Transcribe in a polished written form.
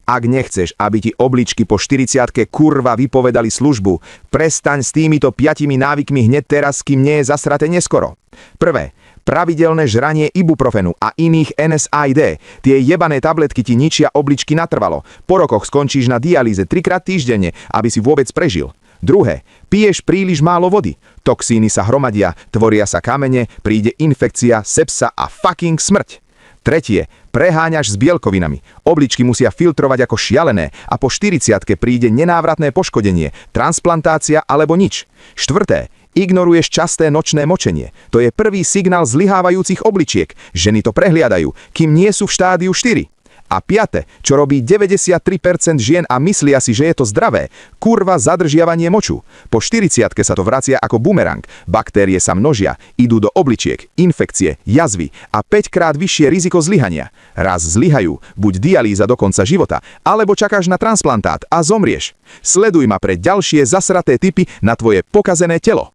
Ak nechceš, aby ti obličky po 40-ke kurva vypovedali službu, prestaň s týmito 5 návykmi hneď teraz, kým nie je zasraté neskoro. Prvé. Pravidelné žranie ibuprofenu a iných NSAID. Tie jebané tabletky ti ničia obličky natrvalo. Po rokoch skončíš na dialýze 3-krát týždenne, aby si vôbec prežil. Druhé. Piješ príliš málo vody. Toxíny sa hromadia, tvoria sa kamene, príde infekcia, sepsa a fucking smrť. Tretie. Preháňaš s bielkovinami. Obličky musia filtrovať ako šialené a po 40-ke príde nenávratné poškodenie, transplantácia alebo nič. Štvrté. Ignoruješ časté nočné močenie. To je prvý signál zlyhávajúcich obličiek. Ženy to prehliadajú, kým nie sú v štádiu 4. A piate, čo robí 93% žien a myslia si, že je to zdravé, kurva zadržiavanie moču. Po 40-ke sa to vracia ako bumerang. Baktérie sa množia, idú do obličiek, infekcie, jazvy a 5-krát vyššie riziko zlyhania. Raz zlyhajú, buď dialýza do konca života, alebo čakáš na transplantát a zomrieš. Sleduj ma pre ďalšie zasraté tipy na tvoje pokazené telo.